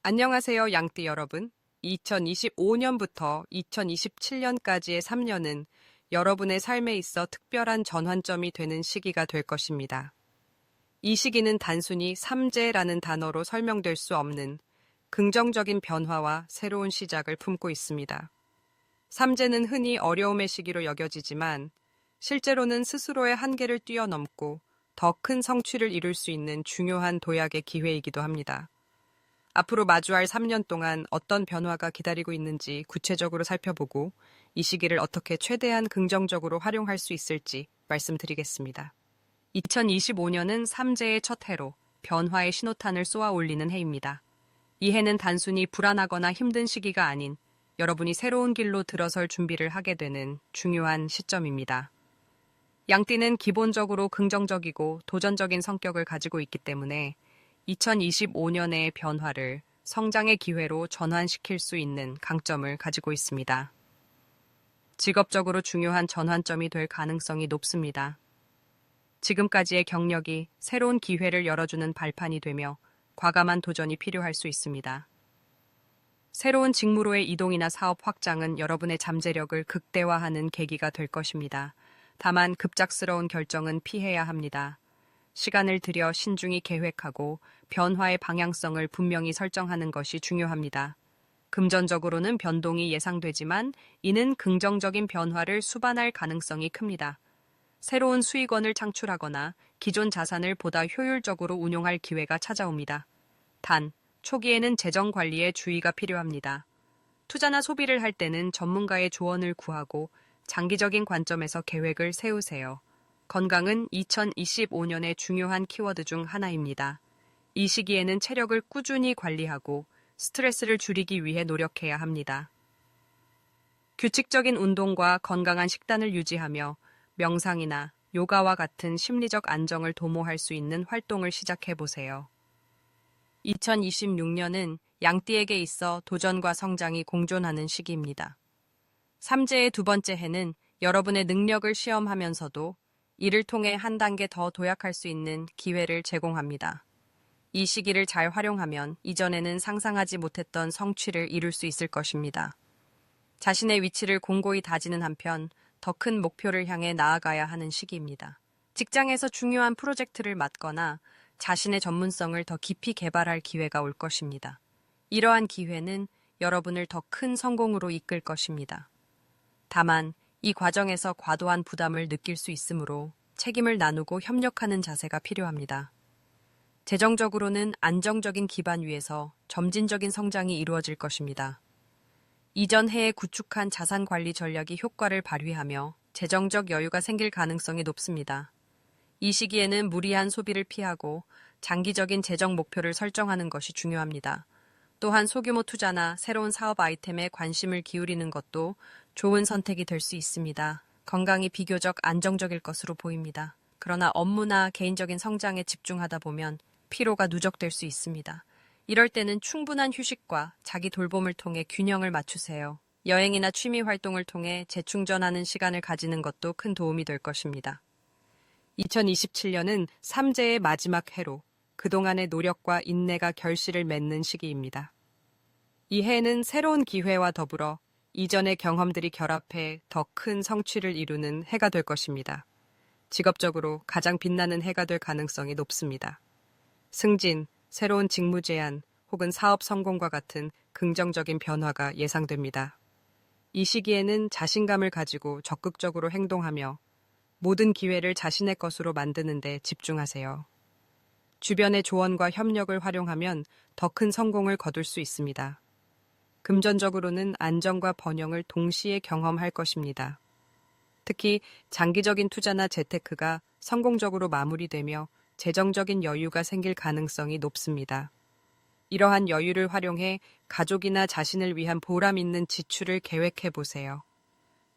안녕하세요, 양띠 여러분. 2025년부터 2027년까지의 3년은 여러분의 삶에 있어 특별한 전환점이 되는 시기가 될 것입니다. 이 시기는 단순히 삼재라는 단어로 설명될 수 없는 긍정적인 변화와 새로운 시작을 품고 있습니다. 삼재는 흔히 어려움의 시기로 여겨지지만 실제로는 스스로의 한계를 뛰어넘고 더 큰 성취를 이룰 수 있는 중요한 도약의 기회이기도 합니다. 앞으로 마주할 3년 동안 어떤 변화가 기다리고 있는지 구체적으로 살펴보고 이 시기를 어떻게 최대한 긍정적으로 활용할 수 있을지 말씀드리겠습니다. 2025년은 삼재의 첫 해로 변화의 신호탄을 쏘아 올리는 해입니다. 이 해는 단순히 불안하거나 힘든 시기가 아닌 여러분이 새로운 길로 들어설 준비를 하게 되는 중요한 시점입니다. 양띠는 기본적으로 긍정적이고 도전적인 성격을 가지고 있기 때문에 2025년의 변화를 성장의 기회로 전환시킬 수 있는 강점을 가지고 있습니다. 직업적으로 중요한 전환점이 될 가능성이 높습니다. 지금까지의 경력이 새로운 기회를 열어주는 발판이 되며 과감한 도전이 필요할 수 있습니다. 새로운 직무로의 이동이나 사업 확장은 여러분의 잠재력을 극대화하는 계기가 될 것입니다. 다만 급작스러운 결정은 피해야 합니다. 시간을 들여 신중히 계획하고 변화의 방향성을 분명히 설정하는 것이 중요합니다. 금전적으로는 변동이 예상되지만 이는 긍정적인 변화를 수반할 가능성이 큽니다. 새로운 수익원을 창출하거나 기존 자산을 보다 효율적으로 운용할 기회가 찾아옵니다. 단, 초기에는 재정 관리에 주의가 필요합니다. 투자나 소비를 할 때는 전문가의 조언을 구하고 장기적인 관점에서 계획을 세우세요. 건강은 2025년의 중요한 키워드 중 하나입니다. 이 시기에는 체력을 꾸준히 관리하고 스트레스를 줄이기 위해 노력해야 합니다. 규칙적인 운동과 건강한 식단을 유지하며 명상이나 요가와 같은 심리적 안정을 도모할 수 있는 활동을 시작해 보세요. 2026년은 양띠에게 있어 도전과 성장이 공존하는 시기입니다. 삼재의 두 번째 해는 여러분의 능력을 시험하면서도 이를 통해 한 단계 더 도약할 수 있는 기회를 제공합니다. 이 시기를 잘 활용하면 이전에는 상상하지 못했던 성취를 이룰 수 있을 것입니다. 자신의 위치를 공고히 다지는 한편 더 큰 목표를 향해 나아가야 하는 시기입니다. 직장에서 중요한 프로젝트를 맡거나 자신의 전문성을 더 깊이 개발할 기회가 올 것입니다. 이러한 기회는 여러분을 더 큰 성공으로 이끌 것입니다. 다만 이 과정에서 과도한 부담을 느낄 수 있으므로 책임을 나누고 협력하는 자세가 필요합니다. 재정적으로는 안정적인 기반 위에서 점진적인 성장이 이루어질 것입니다. 이전 해에 구축한 자산 관리 전략이 효과를 발휘하며 재정적 여유가 생길 가능성이 높습니다. 이 시기에는 무리한 소비를 피하고 장기적인 재정 목표를 설정하는 것이 중요합니다. 또한 소규모 투자나 새로운 사업 아이템에 관심을 기울이는 것도 좋은 선택이 될 수 있습니다. 건강이 비교적 안정적일 것으로 보입니다. 그러나 업무나 개인적인 성장에 집중하다 보면 피로가 누적될 수 있습니다. 이럴 때는 충분한 휴식과 자기 돌봄을 통해 균형을 맞추세요. 여행이나 취미 활동을 통해 재충전하는 시간을 가지는 것도 큰 도움이 될 것입니다. 2027년은 삼재의 마지막 해로 그동안의 노력과 인내가 결실을 맺는 시기입니다. 이 해는 새로운 기회와 더불어 이전의 경험들이 결합해 더 큰 성취를 이루는 해가 될 것입니다. 직업적으로 가장 빛나는 해가 될 가능성이 높습니다. 승진, 새로운 직무 제안 혹은 사업 성공과 같은 긍정적인 변화가 예상됩니다. 이 시기에는 자신감을 가지고 적극적으로 행동하며 모든 기회를 자신의 것으로 만드는 데 집중하세요. 주변의 조언과 협력을 활용하면 더 큰 성공을 거둘 수 있습니다. 금전적으로는 안정과 번영을 동시에 경험할 것입니다. 특히 장기적인 투자나 재테크가 성공적으로 마무리되며 재정적인 여유가 생길 가능성이 높습니다. 이러한 여유를 활용해 가족이나 자신을 위한 보람 있는 지출을 계획해 보세요.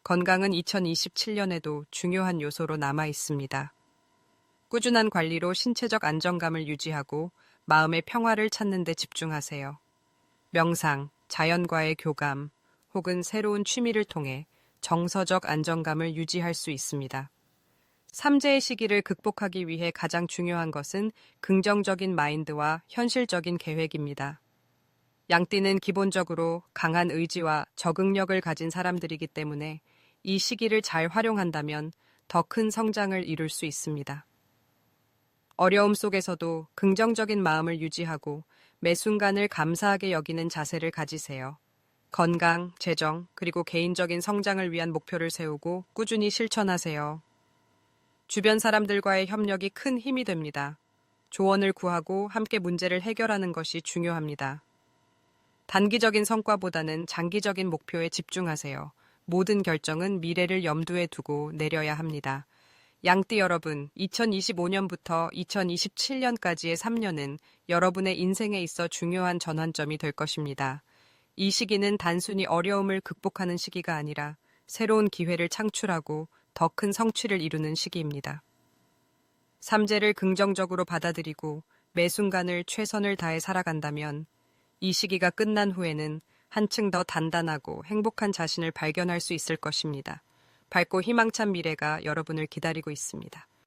건강은 2027년에도 중요한 요소로 남아 있습니다. 꾸준한 관리로 신체적 안정감을 유지하고 마음의 평화를 찾는 데 집중하세요. 명상, 자연과의 교감, 혹은 새로운 취미를 통해 정서적 안정감을 유지할 수 있습니다. 삼재의 시기를 극복하기 위해 가장 중요한 것은 긍정적인 마인드와 현실적인 계획입니다. 양띠는 기본적으로 강한 의지와 적응력을 가진 사람들이기 때문에 이 시기를 잘 활용한다면 더 큰 성장을 이룰 수 있습니다. 어려움 속에서도 긍정적인 마음을 유지하고 매 순간을 감사하게 여기는 자세를 가지세요. 건강, 재정, 그리고 개인적인 성장을 위한 목표를 세우고 꾸준히 실천하세요. 주변 사람들과의 협력이 큰 힘이 됩니다. 조언을 구하고 함께 문제를 해결하는 것이 중요합니다. 단기적인 성과보다는 장기적인 목표에 집중하세요. 모든 결정은 미래를 염두에 두고 내려야 합니다. 양띠 여러분, 2025년부터 2027년까지의 3년은 여러분의 인생에 있어 중요한 전환점이 될 것입니다. 이 시기는 단순히 어려움을 극복하는 시기가 아니라 새로운 기회를 창출하고 더 큰 성취를 이루는 시기입니다. 삼재를 긍정적으로 받아들이고 매 순간을 최선을 다해 살아간다면 이 시기가 끝난 후에는 한층 더 단단하고 행복한 자신을 발견할 수 있을 것입니다. 밝고 희망찬 미래가 여러분을 기다리고 있습니다.